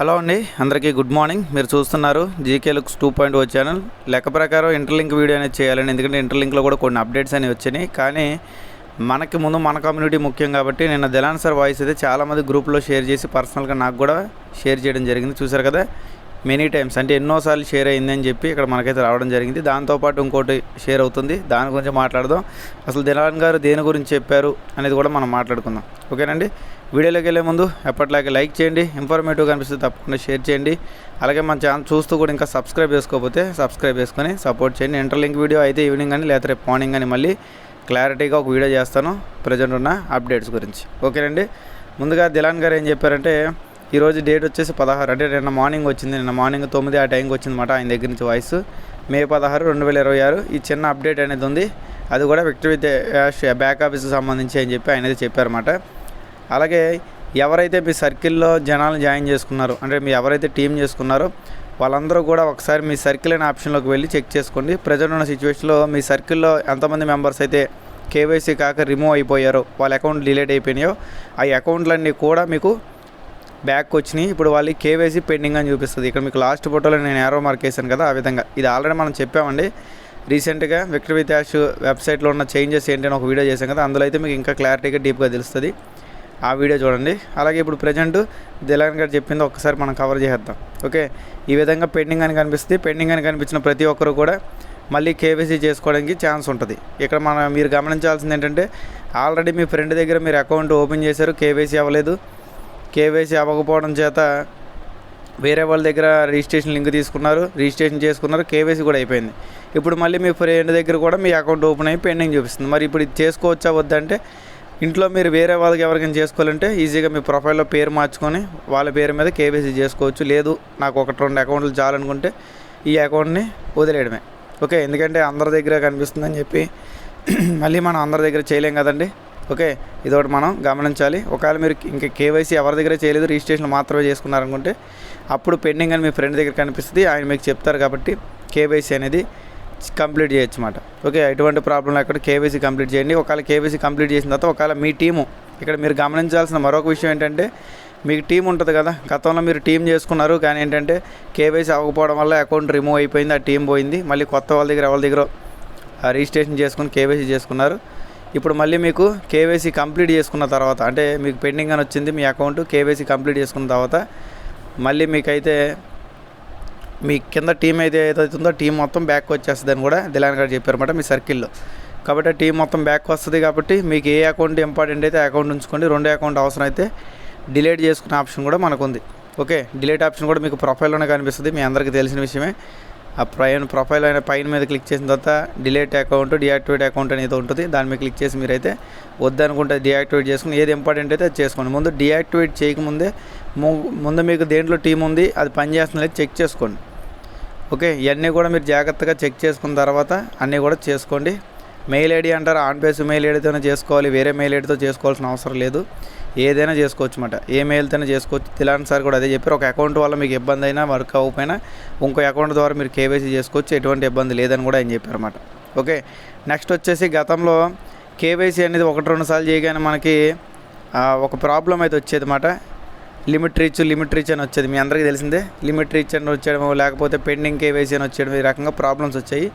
Hello అండి, అందరికీ good morning. మీరు చూస్తున్నారు జీకే లుక్స్ 2.0 ఛానల్. లెక్క ప్రకారం ఇంటర్లింక్ వీడియో అనేది చేయాలండి, ఎందుకంటే ఇంటర్లింక్లో కూడా కొన్ని అప్డేట్స్ అనేవి వచ్చినాయి. కానీ మనకి ముందు మన కమ్యూనిటీ ముఖ్యం కాబట్టి నిన్న దిలాన్ సార్ వాయిస్ అయితే చాలామంది గ్రూప్లో షేర్ చేసి పర్సనల్గా నాకు కూడా షేర్ చేయడం జరిగింది. చూసారు కదా, మెనీ టైమ్స్ అంటే ఎన్నోసార్లు షేర్ అయిందని చెప్పి ఇక్కడ మనకైతే రావడం జరిగింది. దాంతోపాటు ఇంకోటి షేర్ అవుతుంది, దాని గురించి మాట్లాడదాం. అసలు దిలాన్ గారు దేని గురించి చెప్పారు అనేది కూడా మనం మాట్లాడుకుందాం. ఓకేనండి. వీడియోలోకి వెళ్ళే ముందు ఎప్పటిలాగే లైక్ చేయండి, ఇన్ఫర్మేటివ్ కనిపిస్తే తప్పకుండా షేర్ చేయండి. అలాగే మన ఛానల్ చూస్తూ కూడా ఇంకా సబ్స్క్రైబ్ చేసుకోకపోతే సబ్స్క్రైబ్ చేసుకొని సపోర్ట్ చేయండి. ఇంటర్లింక్ వీడియో అయితే ఈవినింగ్ అని లేకపోతే రేపు మార్నింగ్ అని మళ్ళీ క్లారిటీగా ఒక వీడియో చేస్తాను ప్రజెంట్ ఉన్న అప్డేట్స్ గురించి. ఓకేనండి. ముందుగా దిలాన్ గారు ఏం చెప్పారంటే, ఈరోజు డేట్ వచ్చేసి 16, అంటే నిన్న మార్నింగ్ వచ్చింది. నిన్న మార్నింగ్ 9 ఆ టైంకి వచ్చిందన్నమాట ఆయన దగ్గర నుంచి వాయిస్. మే 16, 2026 ఈ చిన్న అప్డేట్ అనేది ఉంది. అది కూడా విక్టరీ విత్ యాష్ బ్యాక్ ఆఫీస్కి సంబంధించి అని చెప్పి ఆయన అయితే చెప్పారన్నమాట. అలాగే ఎవరైతే మీ సర్కిల్లో జనాలను జాయిన్ చేసుకున్నారో, అంటే మీ ఎవరైతే టీం చేసుకున్నారో వాళ్ళందరూ కూడా ఒకసారి మీ సర్కిల్ అనే ఆప్షన్లోకి వెళ్ళి చెక్ చేసుకోండి. ప్రజెంట్ ఉన్న సిచ్యువేషన్లో మీ సర్కిల్లో ఎంతమంది మెంబర్స్ అయితే కేవైసీ కాక రిమూవ్ అయిపోయారో, వాళ్ళ అకౌంట్ డిలీట్ అయిపోయినాయో, ఆ అకౌంట్లన్నీ కూడా మీకు బ్యాక్ వచ్చినాయి. ఇప్పుడు వాళ్ళు కేవైసీ పెండింగ్ అని చూపిస్తుంది. ఇక్కడ మీకు లాస్ట్ ఫోటోలో నేను ఏరో మార్క్ వేసాను కదా, ఆ విధంగా. ఇది ఆల్రెడీ మనం చెప్పామండి రీసెంట్గా విక్టరీ విత్ యాష్ వెబ్సైట్లో ఉన్న చేంజెస్ ఏంటని ఒక వీడియో చేశాం కదా, అందులో అయితే మీకు ఇంకా క్లారిటీగా డీప్గా తెలుస్తుంది. ఆ వీడియో చూడండి. అలాగే ఇప్పుడు ప్రజెంట్ దిలాన్ గారు చెప్పింది ఒక్కసారి మనం కవర్ చేద్దాం. ఓకే, ఈ విధంగా పెండింగ్ అని కనిపిస్తుంది. పెండింగ్ అని కనిపించిన ప్రతి ఒక్కరు కూడా మళ్ళీ కేవైసీ చేసుకోవడానికి ఛాన్స్ ఉంటుంది. ఇక్కడ మీరు గమనించాల్సింది ఏంటంటే, ఆల్రెడీ మీ ఫ్రెండ్ దగ్గర మీరు అకౌంట్ ఓపెన్ చేశారు, కేవైసీ అవ్వలేదు. కేవైసీ అవ్వకపోవడం చేత వేరే వాళ్ళ దగ్గర రిజిస్ట్రేషన్ లింక్ తీసుకున్నారు, రిజిస్ట్రేషన్ చేసుకున్నారు, కేవైసీ కూడా అయిపోయింది. ఇప్పుడు మళ్ళీ మీ ఫ్రెండ్ దగ్గర కూడా మీ అకౌంట్ ఓపెన్ అయ్యి పెండింగ్ చూపిస్తుంది. మరి ఇప్పుడు ఇది చేసుకోవచ్చా వద్దంటే, ఇంట్లో మీరు వేరే వాళ్ళకి ఎవరికైనా చేసుకోవాలంటే ఈజీగా మీ ప్రొఫైల్లో పేరు మార్చుకొని వాళ్ళ పేరు మీద కేవైసీ చేసుకోవచ్చు. లేదు నాకు 1-2 అకౌంట్లు చాలనుకుంటే ఈ అకౌంట్ని వదిలేయడమే. ఓకే, ఎందుకంటే అందరి దగ్గర కనిపిస్తుందని చెప్పి మళ్ళీ మనం అందరి దగ్గర చేయలేం కదండి. ఓకే, ఇదొకటి మనం గమనించాలి. ఒకవేళ మీరు ఇంకా కేవైసీ ఎవరి దగ్గర చేయలేదు, రిజిస్ట్రేషన్ మాత్రమే చేసుకున్నారనుకుంటే అప్పుడు పెండింగ్ అని మీ ఫ్రెండ్ దగ్గర కనిపిస్తుంది. ఆయన మీకు చెప్తారు కాబట్టి కేవైసీ అనేది కంప్లీట్ చేయొచ్చు అన్నమాట. ఓకే, ఎటువంటి ప్రాబ్లం లేకుండా కేవైసీ కంప్లీట్ చేయండి. ఒకవేళ కేవైసీ కంప్లీట్ చేసిన తర్వాత ఒకవేళ మీ టీము, ఇక్కడ మీరు గమనించాల్సిన మరొక విషయం ఏంటంటే, మీకు టీం ఉంటుంది కదా, గతంలో మీరు టీం చేసుకున్నారు కానీ ఏంటంటే కేవైసీ అవ్వకపోవడం వల్ల అకౌంట్ రిమూవ్ అయిపోయింది, ఆ టీం పోయింది. మళ్ళీ కొత్త వాళ్ళ దగ్గర రిజిస్ట్రేషన్ చేసుకుని కేవైసీ చేసుకున్నారు. ఇప్పుడు మళ్ళీ మీకు కేవైసీ కంప్లీట్ చేసుకున్న తర్వాత, అంటే మీకు పెండింగ్ అని వచ్చింది మీ అకౌంట్, కేవైసీ కంప్లీట్ చేసుకున్న తర్వాత మళ్ళీ మీకైతే మీ కింద టీం ఏదైతుందో టీం మొత్తం బ్యాక్ వచ్చేస్తుంది అని కూడా దిలాన్ గారు చెప్పారన్నమాట మీ సర్కిల్లో. కాబట్టి టీం మొత్తం బ్యాక్ వస్తుంది. కాబట్టి మీకు ఏ అకౌంట్ ఇంపార్టెంట్ అయితే ఆ అకౌంట్ ఉంచుకోండి. 2 అకౌంట్ అవసరం అయితే డిలీట్ చేసుకునే ఆప్షన్ కూడా మనకు ఉంది. ఓకే, డిలీట్ ఆప్షన్ కూడా మీకు ప్రొఫైల్లోనే కనిపిస్తుంది, మీ అందరికీ తెలిసిన విషయమే. ఆ ప్రొఫైల్ అయిన పైన మీద క్లిక్ చేసిన తర్వాత డిలీట్ అకౌంట్, డియాక్టివేట్ అకౌంట్ అనేది ఉంటుంది. దాని మీద క్లిక్ చేసి మీరైతే వద్దనుకుంటే డియాక్టివేట్ చేసుకుని ఏది ఇంపార్టెంట్ అయితే అది చేసుకోండి. ముందు డియాక్టివేట్ చేయకముందే ముందు మీకు దేంట్లో టీం ఉంది, అది పనిచేస్తుందో చెక్ చేసుకోండి. ఓకే, ఇవన్నీ కూడా మీరు జాగ్రత్తగా చెక్ చేసుకున్న తర్వాత అన్నీ కూడా చేసుకోండి. మెయిల్ ఐడి అంటారు, ఆన్ బేస్ మెయిల్ ఐడితోనే చేసుకోవాలి, వేరే మెయిల్ ఐడితో చేసుకోవాల్సిన అవసరం లేదు. ఏదైనా చేసుకోవచ్చు అన్నమాట, ఏ మెయిల్తోనే చేసుకోవచ్చు. దిలాన్ సార్ కూడా అదే చెప్పారు. ఒక అకౌంట్ వల్ల మీకు ఇబ్బంది అయినా, వర్క్ అవ్వకపోయినా ఇంకో అకౌంట్ ద్వారా మీరు కేవైసీ చేసుకోవచ్చు, ఎటువంటి ఇబ్బంది లేదని కూడా ఆయన చెప్పారన్నమాట. ఓకే, నెక్స్ట్ వచ్చేసి గతంలో కేవైసీ అనేది 1-2 సార్లు చేయగానే మనకి ఒక ప్రాబ్లం అయితే వచ్చేది అన్నమాట. లిమిట్ రీచ్ అని వచ్చేది, మీ అందరికీ తెలిసిందే. లిమిట్ రీచ్ అని వచ్చేయడం, లేకపోతే పెండింగ్ కేవైసీ అని వచ్చేయడం, ఈ రకంగా ప్రాబ్లమ్స్ వచ్చాయి.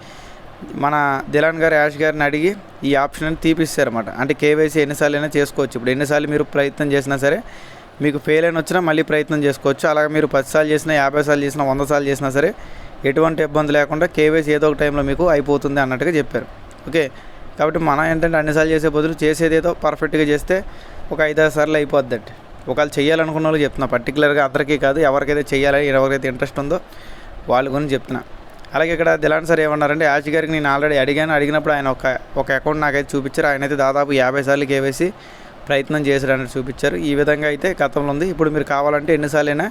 మన దిలాన్ గారు యాష్ గారిని అడిగి ఈ ఆప్షన్ అని తీపిస్తారన్నమాట. అంటే కేవైసీ ఎన్నిసార్లు అయినా చేసుకోవచ్చు. ఇప్పుడు ఎన్నిసార్లు మీరు ప్రయత్నం చేసినా సరే మీకు ఫెయిల్ అయిన వచ్చినా మళ్ళీ ప్రయత్నం చేసుకోవచ్చు. అలాగే మీరు 10 సార్లు చేసినా, 50 సార్లు చేసినా, 100 సార్లు చేసినా సరే ఎటువంటి ఇబ్బంది లేకుండా కేవైసీ ఏదో ఒక టైంలో మీకు అయిపోతుంది అన్నట్టుగా చెప్పారు. ఓకే, కాబట్టి మనం ఏంటంటే అన్నిసార్లు చేసే బదులు చేసేదేదో పర్ఫెక్ట్గా చేస్తే ఒక 5-6 సార్లు అయిపోద్దండి. ఒకవేళ చేయాలనుకున్న వాళ్ళు చెప్తున్నా, పర్టికులర్గా అందరికీ కాదు, ఎవరికైతే చేయాలని ఎవరికైతే ఇంట్రెస్ట్ ఉందో వాళ్ళ గురించి చెప్తున్నా. అలాగే ఇక్కడ దిలాన్ సార్ ఏమన్నారంటే, యాష్ గారికి నేను ఆల్రెడీ అడిగినప్పుడు ఆయన ఒక అకౌంట్ నాకైతే చూపించారు. ఆయన అయితే దాదాపు 50 సార్లు కేవైసీ ప్రయత్నం చేశారు అనేది చూపించారు. ఈ విధంగా అయితే గతంలో ఉంది. ఇప్పుడు మీరు కావాలంటే ఎన్నిసార్లు అయినా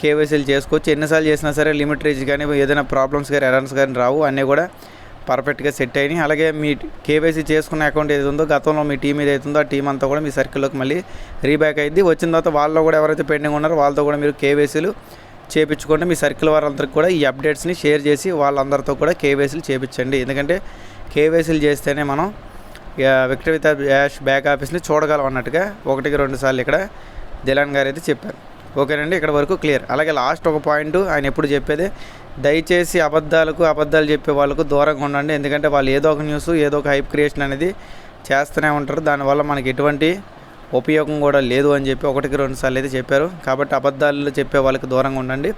కేవైసీలు చేసుకోవచ్చు. ఎన్నిసార్లు చేసినా సరే లిమిట్ రీచ్ కానీ ఏదైనా ప్రాబ్లమ్స్ కానీ ఎర్రర్స్ కానీ రావు, అన్నీ కూడా పర్ఫెక్ట్గా సెట్ అయినాయి. అలాగే మీ కేవైసీ చేసుకున్న అకౌంట్ ఏది ఉందో, గతంలో మీ టీం ఏదైతే ఉందో ఆ టీం అంతా కూడా మీ సర్కిల్లోకి మళ్ళీ రీబ్యాక్ అయింది. వచ్చిన తర్వాత వాళ్ళలో కూడా ఎవరైతే పెండింగ్ ఉన్నారో వాళ్ళతో కూడా మీరు కేవైసీలు చేయించుకోండి. మీ సర్కిల్ వారందరికీ కూడా ఈ అప్డేట్స్ని షేర్ చేసి వాళ్ళందరితో కూడా కేవైసీలు చేయించండి. ఎందుకంటే కేవైసీలు చేస్తేనే మనం విక్టరీ విత్ యాష్ బ్యాక్ ఆఫీస్ని చూడగలం అన్నట్టుగా 1-2 సార్లు ఇక్కడ దిలాన్ గారు అయితే చెప్పారు. ఓకేనండి, ఇక్కడ వరకు క్లియర్. అలాగే లాస్ట్ ఒక పాయింట్ ఆయన ఎప్పుడు చెప్పేది, దయచేసి అబద్ధాలు చెప్పే వాళ్ళకు దూరంగా ఉండండి. ఎందుకంటే వాళ్ళు ఏదో ఒక న్యూస్, ఏదో ఒక హైప్ క్రియేషన్ అనేది చేస్తూనే ఉంటారు. దానివల్ల మనకి ఎటువంటి ఉపయోగం కూడా లేదు అని చెప్పి 1-2 సార్లు అయితే చెప్పారు. కాబట్టి అబద్ధాలు చెప్పే వాళ్ళకి దూరంగా ఉండండి.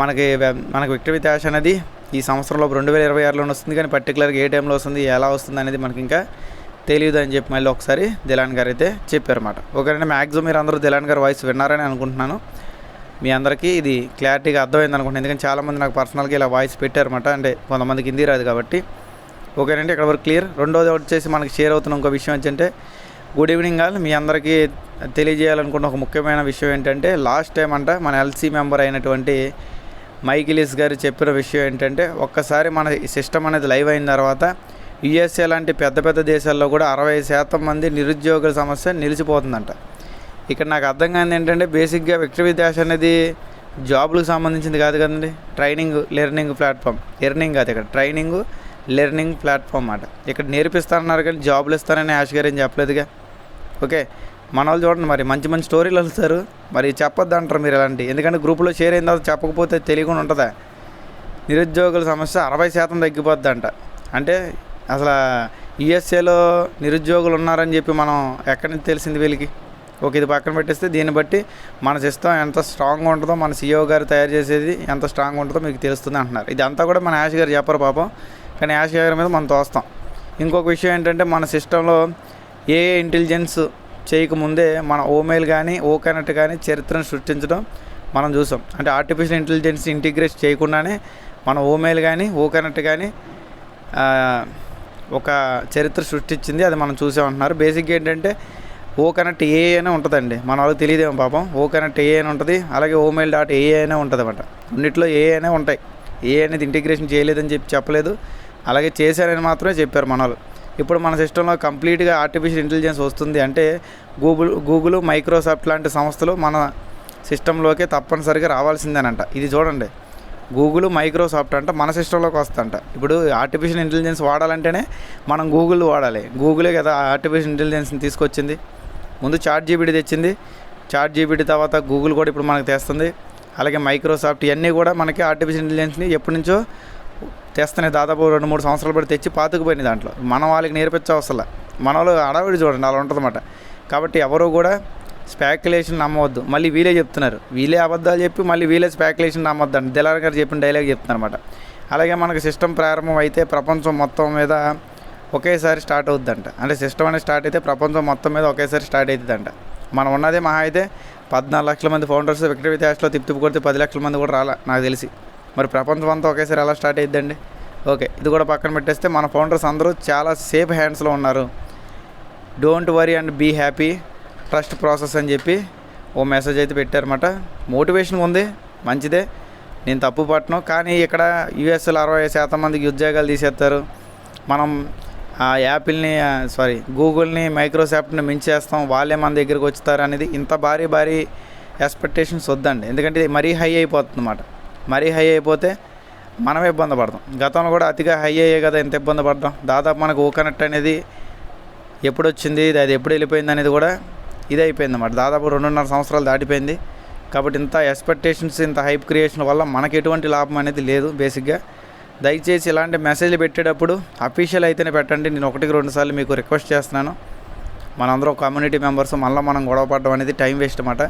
మనకి విక్టరీ డాష్ అనేది ఈ సంవత్సరంలో 2026లోనే వస్తుంది, కానీ పర్టికులర్గా ఏ టైంలో వస్తుంది, ఎలా వస్తుంది అనేది మనకి ఇంకా తెలియదు అని చెప్పి మళ్ళీ ఒకసారి దిలాన్ గారు అయితే చెప్పారన్నమాట. ఓకేనండి, మ్యాక్సిమం మీరు అందరూ దిలాన్ గారు వాయిస్ విన్నారని అనుకుంటున్నాను. మీ అందరికీ ఇది క్లారిటీగా అర్థమైంది అనుకుంటున్నాను. ఎందుకంటే చాలామంది నాకు పర్సనల్గా ఇలా వాయిస్ పెట్టారన్నమాట, అంటే కొంతమందికి హిందీ రాదు కాబట్టి. ఓకేనండి, ఇక్కడ వరకు క్లియర్. రెండోది వచ్చేసి మనకి షేర్ అవుతున్న ఇంకో విషయం ఏంటంటే, గుడ్ ఈవినింగ్ ఆల్. మీ అందరికీ తెలియజేయాలనుకున్న ఒక ముఖ్యమైన విషయం ఏంటంటే, లాస్ట్ టైం అంట మన ఎల్సీ మెంబర్ అయినటువంటి మైకిలిస్ గారు చెప్పిన విషయం ఏంటంటే, ఒక్కసారి మన సిస్టమ్ అనేది లైవ్ అయిన తర్వాత యుఎస్ఏ లాంటి పెద్ద దేశాల్లో కూడా 60% మంది నిరుద్యోగుల సమస్య నిలిచిపోతుందంట. ఇక్కడ నాకు అర్థం కానిది ఏంటంటే, బేసిక్గా విక్టరీ డాష్ అనేది జాబులకు సంబంధించింది కాదు కదండి, ట్రైనింగ్ లెర్నింగ్ ప్లాట్ఫామ్. ఎర్నింగ్ కాదు, ఇక్కడ ట్రైనింగ్ లెర్నింగ్ ప్లాట్ఫామ్ అన్నమాట. ఇక్కడ నేర్పిస్తారన్నారు కానీ జాబులు ఇస్తారని యాష్ గారు ఏం చెప్పలేదుగా. ఓకే, మన వాళ్ళు చూడండి, మరి మంచి స్టోరీలు వెళ్తారు, మరి చెప్పొద్దు అంటారు మీరు ఎలాంటి. ఎందుకంటే గ్రూపులో షేర్ అయిన తర్వాత చెప్పకపోతే తెలియకుండా ఉంటుందా. నిరుద్యోగుల సమస్య 60% తగ్గిపోద్దంట. అంటే అసలు యుఎస్ఏలో నిరుద్యోగులు ఉన్నారని చెప్పి మనం ఎక్కడి నుంచి తెలిసింది వీళ్ళకి. ఓకే, ఇది పక్కన పెట్టేస్తే దీన్ని బట్టి మన సిస్టమ్ ఎంత స్ట్రాంగ్గా ఉంటుందో, మన సీఈఓ గారు తయారు చేసేది ఎంత స్ట్రాంగ్గా ఉంటుందో మీకు తెలుస్తుంది అంటున్నారు. ఇదంతా కూడా మన యాష్ గారు చెప్పరు పాపం, కానీ యాష్ గారి మీద మనం తోస్తాం. ఇంకొక విషయం ఏంటంటే, మన సిస్టంలో ఏ ఇంటెలిజెన్స్ చేయకముందే మన ఓమెయిల్ కానీ ఓకనెక్ట్ కానీ చరిత్రను సృష్టించడం మనం చూసాం. అంటే ఆర్టిఫిషియల్ ఇంటెలిజెన్స్ ఇంటిగ్రేట్ చేయకుండానే మన ఓమెయిల్ కానీ ఓకనెక్ట్ కానీ ఒక చరిత్ర సృష్టించింది, అది మనం చూసామంటున్నారు. బేసిక్గా ఏంటంటే ఓకనెక్ట్ ఏఐ అనే ఉంటుందండి, మన వాళ్ళకి తెలియదేమో పాపం. ఓకనెక్ట్ ఏఐ అని ఉంటుంది, అలాగే ఓమెయిల్.ఏఐ అనే ఉంటుంది అన్నమాట. రెండిట్లో ఏఐ అనే ఉంటాయి. ఏఐ అనేది ఇంటిగ్రేషన్ చేయలేదని చెప్పలేదు, అలాగే చేశారని మాత్రమే చెప్పారు మన వాళ్ళు. ఇప్పుడు మన సిస్టంలో కంప్లీట్గా ఆర్టిఫిషియల్ ఇంటెలిజెన్స్ వస్తుంది అంటే గూగుల్ మైక్రోసాఫ్ట్ లాంటి సంస్థలు మన సిస్టంలోకి తప్పనిసరిగా రావాల్సిందేనంట. ఇది చూడండి, గూగుల్ మైక్రోసాఫ్ట్ అంట మన సిస్టంలోకి వస్తుందంట. ఇప్పుడు ఆర్టిఫిషియల్ ఇంటెలిజెన్స్ వాడాలంటేనే మనం గూగుల్ వాడాలి. గూగులే కదా ఆర్టిఫిషియల్ ఇంటెలిజెన్స్ని తీసుకొచ్చింది. ముందు చాట్జీపీటీ తెచ్చింది, చాట్జీపీటీ తర్వాత గూగుల్ కూడా ఇప్పుడు మనకు తెస్తుంది. అలాగే మైక్రోసాఫ్ట్ ఇవన్నీ కూడా మనకి ఆర్టిఫిషియల్ ఇంటెలిజెన్స్ని ఎప్పటి నుంచో తెస్తున్నాయి. దాదాపు 2-3 సంవత్సరాలు పడి తెచ్చి పాతుకుపోయినాయి. దాంట్లో మనం వాళ్ళకి నేర్పించవసరం. మన వాళ్ళు అడవిడి చూడండి అలా ఉంటుందన్నమాట. కాబట్టి ఎవరు కూడా స్పెక్యులేషన్ నమ్మవద్దు. మళ్ళీ వీళ్ళే చెప్తున్నారు, వీళ్ళే అబద్ధాలు చెప్పి మళ్ళీ వీళ్ళే స్పెక్యులేషన్ నమ్మొద్దు అండి. దిలాన్ గారు చెప్పిన డైలాగ్ చెప్తున్నారు అనమాట. అలాగే మనకు సిస్టమ్ ప్రారంభం అయితే ప్రపంచం మొత్తం మీద ఒకేసారి స్టార్ట్ అవుద్దంట. అంటే సిస్టమ్ అనేది స్టార్ట్ అయితే ప్రపంచం మొత్తం మీద ఒకేసారి స్టార్ట్ అవుతుందంట. మనం ఉన్నదే మహా అయితే 14 లక్షల మంది ఫౌండర్స్ విక్టరీ డాష్లో తిప్పి కొడితే 10 లక్షల మంది కూడా రాలా నాకు తెలిసి. మరి ప్రపంచం అంతా ఒకేసారి ఎలా స్టార్ట్ అయిద్దండి. ఓకే, ఇది కూడా పక్కన పెట్టేస్తే మన ఫౌండర్స్ అందరూ చాలా సేఫ్ హ్యాండ్స్లో ఉన్నారు. Don't worry and be happy, trust process అని చెప్పి ఓ మెసేజ్ అయితే పెట్టారన్నమాట. మోటివేషన్ ఉంది, మంచిదే, నేను తప్పు పట్టను. కానీ ఇక్కడ యూఎస్లో 60% మందికి ఉద్యోగాలు తీసేస్తారు. మనం గూగుల్ని మైక్రోసాఫ్ట్ని మించేస్తాం, వాళ్ళే మన దగ్గరికి వచ్చుతారు అనేది ఇంత భారీ ఎక్స్పెక్టేషన్స్ వద్దండి. ఎందుకంటే ఇది మరీ హై అయిపోతుంది అన్నమాట. మరీ హై అయిపోతే మనమే ఇబ్బంది పడతాం. గతంలో కూడా అతిగా హై అయ్యే కదా ఎంత ఇబ్బంది పడతాం. దాదాపు మనకు ఓకనెక్ట్ అనేది ఎప్పుడు వచ్చింది, అది ఎప్పుడు వెళ్ళిపోయింది అనేది కూడా ఇది అయిపోయింది అన్నమాట. దాదాపు 2.5 సంవత్సరాలు దాటిపోయింది. కాబట్టి ఇంత ఎక్స్పెక్టేషన్స్, ఇంత హైప్ క్రియేషన్ వల్ల మనకు ఎటువంటి లాభం అనేది లేదు. బేసిక్గా దయచేసి ఇలాంటి మెసేజ్లు పెట్టేటప్పుడు అఫీషియల్ అయితేనే పెట్టండి. నేను 1-2 సార్లు మీకు రిక్వెస్ట్ చేస్తున్నాను. మనందరం కమ్యూనిటీ మెంబర్స్ మళ్ళీ మనం గొడవ పడడం అనేది టైం వేస్ట్ అన్నమాట.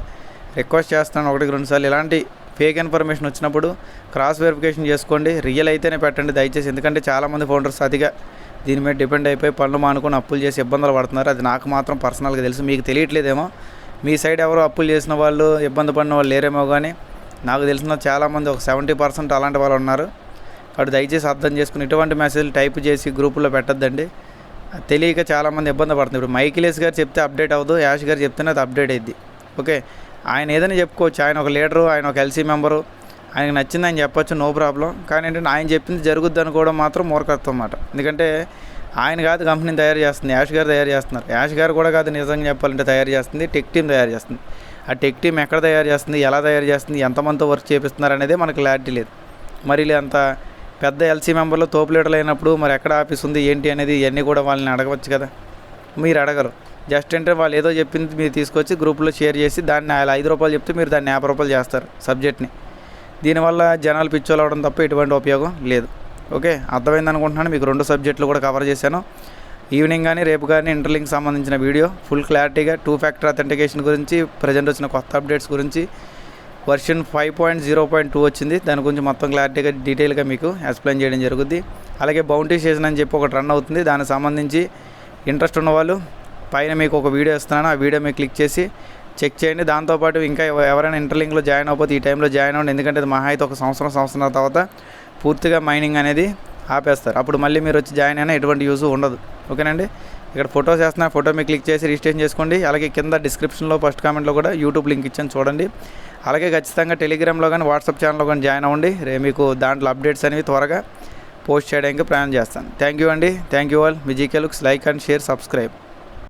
రిక్వెస్ట్ చేస్తున్నాను 1-2 సార్లు. ఇలాంటి ఫేక్ ఇన్ఫర్మేషన్ వచ్చినప్పుడు క్రాస్ వెరిఫికేషన్ చేసుకోండి, రియల్ అయితేనే పెట్టండి దయచేసి. ఎందుకంటే చాలామంది ఫౌండర్స్ అదిగా దీని మీద డిపెండ్ అయిపోయి పనులు మానుకొని అప్పులు చేసి ఇబ్బందులు పడుతున్నారు. అది నాకు మాత్రం పర్సనల్గా తెలుసు, మీకు తెలియట్లేదేమో. మీ సైడ్ ఎవరు అప్పులు చేసిన వాళ్ళు, ఇబ్బంది పడిన వాళ్ళు లేరేమో, కానీ నాకు తెలిసిన చాలామంది ఒక 70% అలాంటి వాళ్ళు ఉన్నారు. కాబట్టి దయచేసి అర్థం చేసుకుని ఇటువంటి మెసేజ్లు టైప్ చేసి గ్రూపుల్లో పెట్టద్దండి. తెలియక చాలామంది ఇబ్బంది పడుతుంది. ఇప్పుడు మైకిలేస్ గారు చెప్తే అప్డేట్ అవ్వదు, యాష్ గారు చెప్తేనే అది అప్డేట్ అయ్యిద్ది. ఓకే, ఆయన ఏదైనా చెప్పుకోవచ్చు, ఆయన ఒక లీడరు, ఆయన ఒక ఎల్సీ మెంబరు, ఆయనకు నచ్చింది ఆయన చెప్పొచ్చు, నో ప్రాబ్లం. కానీ ఏంటంటే ఆయన చెప్పింది జరుగుద్ది అనుకోవడం మాత్రం మూర్ఖత్వం అన్నమాట. ఎందుకంటే ఆయన కాదు కంపెనీని తయారు చేస్తుంది, యాష్ గారు తయారు చేస్తున్నారు. యాష్ గారు కూడా కాదు నిజంగా చెప్పాలంటే తయారు చేస్తుంది, టెక్ టీం తయారు చేస్తుంది. ఆ టెక్ టీం ఎక్కడ తయారు చేస్తుంది, ఎలా తయారు చేస్తుంది, ఎంతమందితో వర్క్ చేపిస్తున్నారు అనేది మనకు క్లారిటీ లేదు. మరి అంత పెద్ద ఎల్సీ మెంబర్లో తోపు లీడర్లు అయినప్పుడు మరి ఎక్కడ ఆఫీస్ ఉంది ఏంటి అనేది ఇవన్నీ కూడా వాళ్ళని అడగవచ్చు కదా, మీరు అడగరు. జస్ట్ అంటే వాళ్ళు ఏదో చెప్పింది మీరు తీసుకొచ్చి గ్రూప్లో షేర్ చేసి దాన్ని అలా ₹5 చెప్తే మీరు దాన్ని ₹50 చేస్తారు సబ్జెక్ట్ని. దీనివల్ల జనాలు పిచ్చోలు అవడం తప్ప ఎటువంటి ఉపయోగం లేదు. ఓకే, అర్థమైంది అనుకుంటున్నాను. మీకు 2 సబ్జెక్టులు కూడా కవర్ చేశాను. ఈవినింగ్ కానీ రేపు కానీ ఇంటర్లింక్ సంబంధించిన వీడియో ఫుల్ క్లారిటీగా 2 ఫ్యాక్టర్ అథెంటికేషన్ గురించి, ప్రజెంట్ వచ్చిన కొత్త అప్డేట్స్ గురించి, వర్షన్ 5.0.2 వచ్చింది, దాని గురించి మొత్తం క్లారిటీగా డీటెయిల్గా మీకు ఎక్స్ప్లెయిన్ చేయడం జరుగుద్ది. అలాగే బౌంటీ స్టేషన్ అని చెప్పి ఒకటి రన్ అవుతుంది, దానికి సంబంధించి ఇంట్రెస్ట్ ఉన్నవాళ్ళు పైన మీకు ఒక వీడియో ఇస్తున్నాను, ఆ వీడియో మీరు క్లిక్ చేసి చెక్ చేయండి. దాంతోపాటు ఇంకా ఎవరైనా ఇంటర్లింక్లో జాయిన్ అవ్వకపోతే ఈ టైంలో జాయిన్ అవ్వండి. ఎందుకంటే అది మహా అయితే ఒక సంవత్సరం తర్వాత పూర్తిగా మైనింగ్ అనేది ఆపేస్తారు. అప్పుడు మళ్ళీ మీరు వచ్చి జాయిన్ అయినా ఎటువంటి యూజ్ ఉండదు. ఓకేనండి. ఇక్కడ ఫోటోస్ వేస్తున్నా, ఫోటో మీరు క్లిక్ చేసి రిజిస్ట్రేషన్ చేసుకోండి. అలాగే కింద డిస్క్రిప్షన్లో ఫస్ట్ కామెంట్లో కూడా యూట్యూబ్ లింక్ ఇచ్చాను చూడండి. అలాగే ఖచ్చితంగా టెలిగ్రామ్లో కానీ వాట్సాప్ ఛానల్లో కానీ జాయిన్ అవ్వండి. మీకు దాంట్లో అప్డేట్స్ అనేవి త్వరగా పోస్ట్ చేయడానికి ప్రయాణం చేస్తాను. థ్యాంక్ యూ అండి. Thank you all. Me GK looks like and share, subscribe.